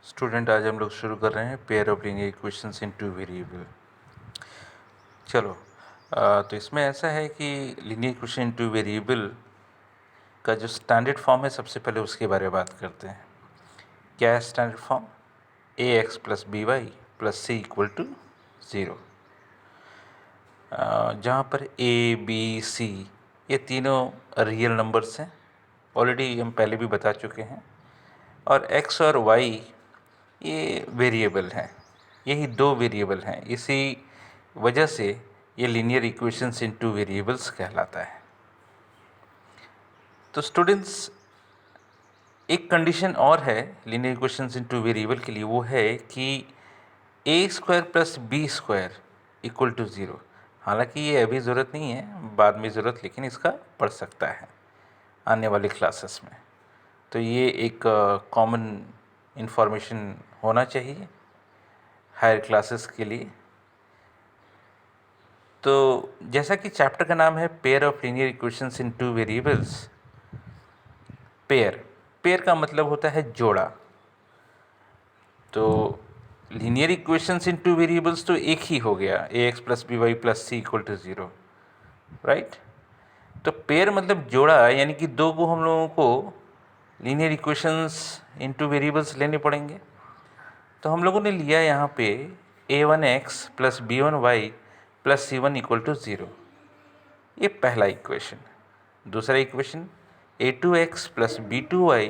Student, आज हम लोग शुरू कर रहे हैं pair of linear equations in two variable. चलो, तो इसमें ऐसा है कि linear equation in two variable का जो स्टैंडर्ड फॉर्म है, सबसे पहले उसके बारे में बात करते हैं। क्या है standard form? ax plus B Y plus C equal to 0, जहाँ पर a b c ये तीनों रियल नंबर्स हैं। ऑलरेडी हम पहले भी बता चुके हैं। और x और y ये वेरिएबल हैं। यही दो वेरिएबल हैं, इसी वजह से ये linear equations in two variables कहलाता है। तो स्टूडेंट्स, एक कंडीशन और है linear equations in two variable के लिए, वो है कि A square plus B square equal to 0। हालांकि ये अभी ज़रूरत नहीं है, बाद में ज़रूरत, लेकिन इसका पड़ सकता है आने वाले क्लासेस में। तो ये एक कॉमन इंफॉर्मेशन होना चाहिए हायर क्लासेस के लिए। तो जैसा कि चैप्टर का नाम है pair of linear equations in two variables. Pair का मतलब होता है जोड़ा। तो linear equations in two variables तो एक ही हो गया, A X plus B Y plus C equal to 0, right. तो पेयर मतलब जोड़ा, यानी कि दो को हम लोगों को linear equations in two variables लेने पड़ेंगे। तो हम लोगों ने लिया यहाँ पे a1x plus b1y plus c1 equal to 0, ये पहला इक्वेशन। दूसरा equation a2x plus b2y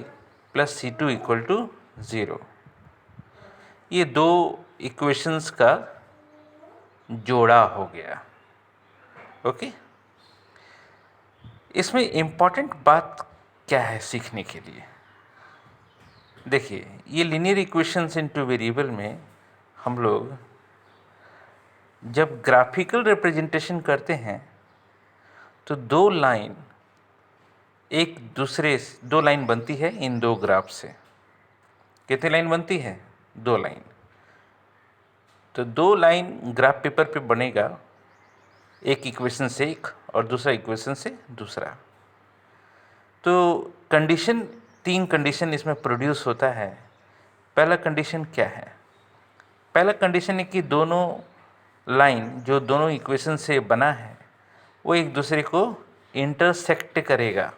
plus c2 equal to 0, ये दो इक्वेशंस का जोड़ा हो गया। ओके, इसमें इम्पॉर्टेंट बात क्या है सीखने के लिए? देखिए, ये linear equations in two variable में हम लोग जब ग्राफिकल रिप्रेजेंटेशन करते हैं तो दो लाइन बनती है इन दो ग्राफ से। कितनी लाइन बनती है? दो लाइन। तो दो लाइन ग्राफ पेपर पे बनेगा, एक इक्वेशन से एक और दूसरा इक्वेशन से दूसरा। तो तीन कंडीशन इसमें प्रोड्यूस होता है। पहला कंडीशन क्या है? पहला कंडीशन है कि दोनों लाइन जो दोनों इक्वेशन से बना है वो एक दूसरे को इंटरसेक्ट करेगा।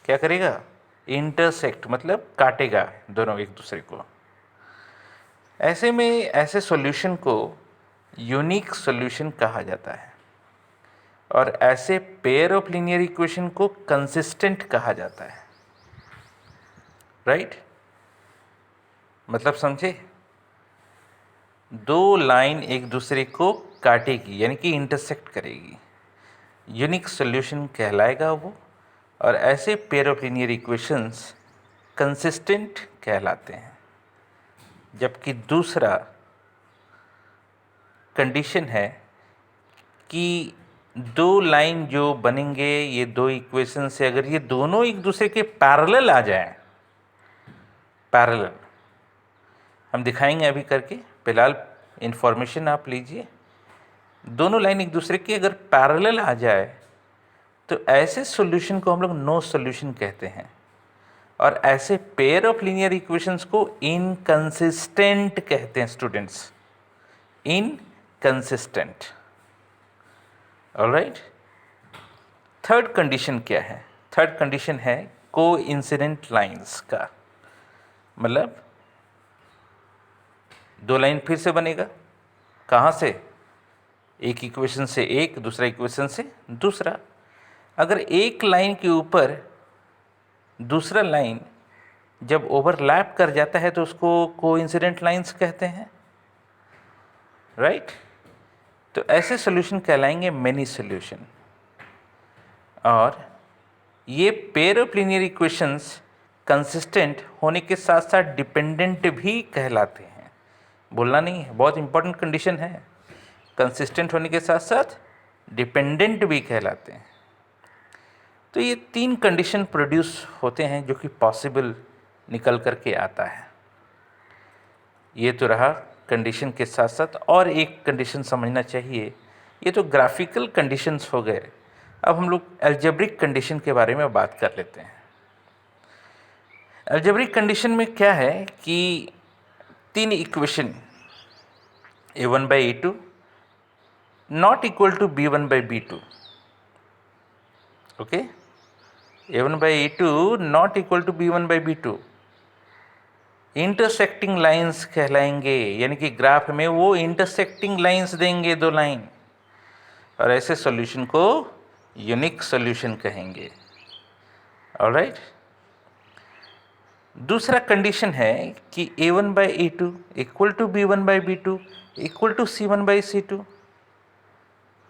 क्या करेगा? इंटरसेक्ट मतलब काटेगा दोनों एक दूसरे को। ऐसे में ऐसे सॉल्यूशन को यूनिक सॉल्यूशन कहा जाता है, और ऐसे पेयर ऑफ लीनियर इक्वेशन को कंसिस्टेंट कहा जाता है, राइट। मतलब समझे? दो लाइन एक दूसरे को काटेगी, यानी कि इंटरसेक्ट करेगी, यूनिक सॉल्यूशन कहलाएगा वो। और ऐसे pair of linear equations consistent कहलाते हैं। जबकि दूसरा कंडीशन है कि दो लाइन जो बनेंगे ये दो इक्वेशन से, अगर ये दोनों एक दूसरे के पैरेलल आ जाएं, पैरेलल हम दिखाएंगे अभी करके, फिलहाल इन्फॉर्मेशन आप लीजिए। दोनों लाइन एक दूसरे के अगर पैरेलल आ जाए तो ऐसे सॉल्यूशन को हम लोग नो सॉल्यूशन कहते हैं, और ऐसे पेयर ऑफ लीनियर इक्वेशंस को इनकंसिस्टेंट कहते हैं students, inconsistent. Alright. Third condition क्या है? थर्ड कंडीशन है कोइंसिडेंट लाइंस का। मतलब दो लाइन फिर से बनेगा, कहाँ से? एक इक्वेशन से एक, दूसरा इक्वेशन से दूसरा। अगर एक लाइन के ऊपर दूसरा लाइन जब ओवरलैप कर जाता है तो उसको कोइंसिडेंट लाइंस कहते हैं, राइट। तो ऐसे सॉल्यूशन कहलाएंगे मेनी सॉल्यूशन। और ये pair of linear equations consistent होने के साथ साथ डिपेंडेंट भी कहलाते हैं। बोलना नहीं है, बहुत इंपॉर्टेंट कंडीशन है। कंसिस्टेंट होने के साथ साथ डिपेंडेंट भी कहलाते हैं। तो ये तीन कंडीशन प्रोड्यूस होते हैं जो कि पॉसिबल निकल करके आता है। ये तो रहा कंडीशन के साथ साथ और एक कंडीशन समझना चाहिए। ये तो ग्राफिकल कंडीशंस हो गए। अब हम लोग अलजेब्रिक कंडीशन के बारे में बात कर लेते हैं। अलजेब्रिक कंडीशन में क्या है कि तीन equation a1 by a2 not equal to b1 by b2, okay, a1 by a2 not equal to b1 by b2 intersecting lines कहलाएंगे, यानी कि ग्राफ में वो इंटरसेक्टिंग लाइंस देंगे, दो लाइन, और ऐसे सॉल्यूशन को यूनिक सॉल्यूशन कहेंगे। ऑलराइट, दूसरा कंडीशन है कि a1 by a2 equal to b1 by b2 equal to c1 by c2।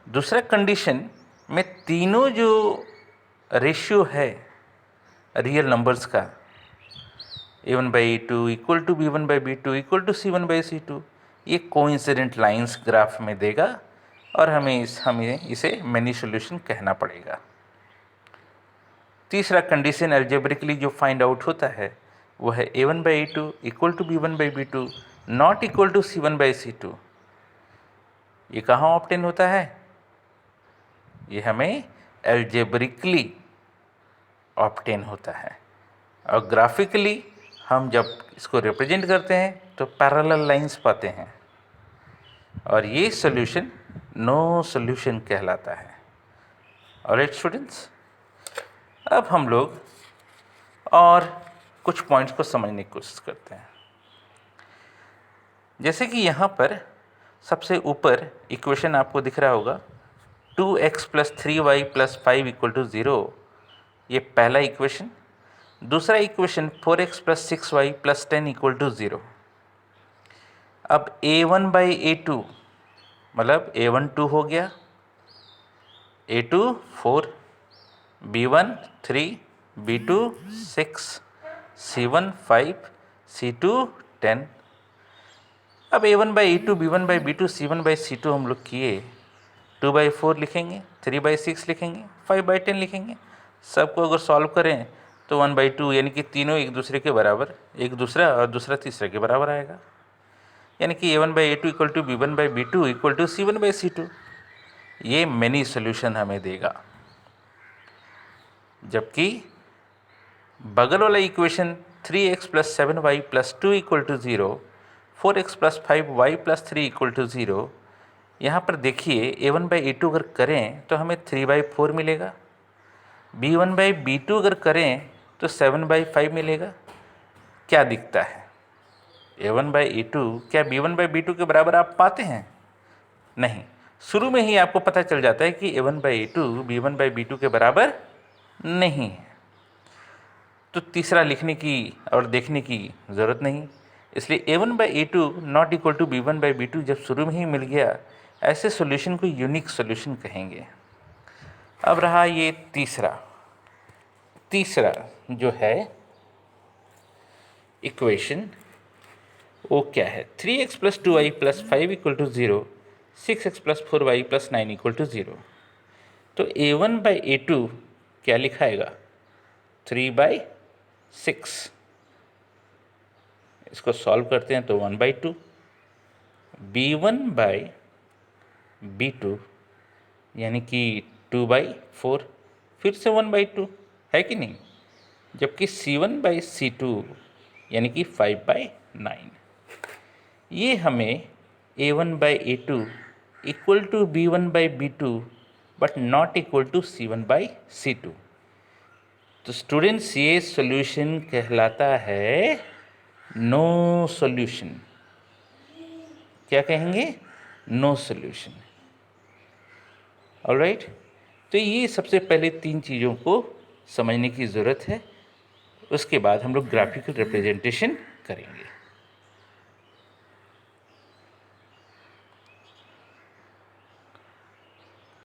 दूसरा कंडीशन में तीनों जो रेशियो है रियल नंबर्स का, a1 by a2 equal to b1 by b2 equal to c1 by c2, ये coincident lines graph में देगा और हमें इसे मैनी सॉल्यूशन कहना पड़ेगा। तीसरा कंडीशन अलजेब्रिकली जो फाइंड आउट होता है वो है a1 by a2 equal to b1 by b2 not equal to c1 by c2। ये कहाँ ऑब्टेन होता है? ये हमें अलजेब्रिकली ऑब्टेन होता है, और ग्राफिकली हम जब इसको रिप्रेजेंट करते हैं तो पैरेलल लाइंस पाते हैं, और ये सॉल्यूशन नो सॉल्यूशन कहलाता है। ऑलराइट स्टूडेंट्स, अब हम लोग और कुछ पॉइंट्स को समझने की कोशिश करते हैं। जैसे कि यहाँ पर सबसे ऊपर इक्वेशन आपको दिख रहा होगा 2x + 3y + 5 = 0, ये पहला इक्वेशन। दूसरा इक्वेशन 4x + 6y + 10 = 0। अब a1 by a2 मतलब a1 2 हो गया, a2 4, b1 3, b2 6, c1 5, c2 10। अब a1 by a2 b1 by b2 c1 by c2 हम लोग किए, 2 by 4 लिखेंगे, 3 by 6 लिखेंगे, 5 by 10 लिखेंगे। सबको अगर सॉल्व करें तो 1 by 2, यानी कि तीनों एक दूसरे के बराबर, एक दूसरा और दूसरा तीसरे के बराबर आएगा, यानी कि a1 by a2 equal to b1 by b2 equal to c1 by c2। ये मैनी सॉल्यूशन हमें देगा। जबकि बगल वाला equation 3x + 7y + 2 = 0, 4x + 5y + 3 = 0, यहाँ पर देखिए a1 by a2 अगर करें तो हमें 3 by 4 मिलेगा, b1 by b2 अगर करें तो 7 by 5 मिलेगा। क्या दिखता है? a1 by a2 क्या b1 by b2 के बराबर आप पाते हैं? नहीं, शुरू में ही आपको पता चल जाता है कि a1 by a2 b1 by b2 के बराबर नहीं है, तो तीसरा लिखने की और देखने की ज़रूरत नहीं। इसलिए a1 by a2 not equal to b1 by b2 जब शुरू में ही मिल गया, ऐसे सॉल्यूशन को यूनिक सॉल्यूशन कहेंगे। अब रहा ये तीसरा जो है इक्वेशन, वो क्या है? 3x + 2y + 5 = 0, 6x + 4y + 9 = 0। तो a1 by a2 क्या लिखाएगा? 3 by 6। इसको सॉल्व करते हैं तो 1 by 2, b1 by b2 यानी कि 2 by 4, फिर से 1 by 2, है कि नहीं? जबकि c1 by c2 यानी कि 5 by 9। ये हमें a1 by a2 equal to b1 by b2 but not equal to c1 by c2। तो स्टूडेंट्स, ये सॉल्यूशन कहलाता है नो सॉल्यूशन। क्या कहेंगे? No solution. ऑलराइट, तो ये सबसे पहले तीन चीज़ों को समझने की ज़रूरत है, उसके बाद हम लोग ग्राफिकल रिप्रेजेंटेशन करेंगे।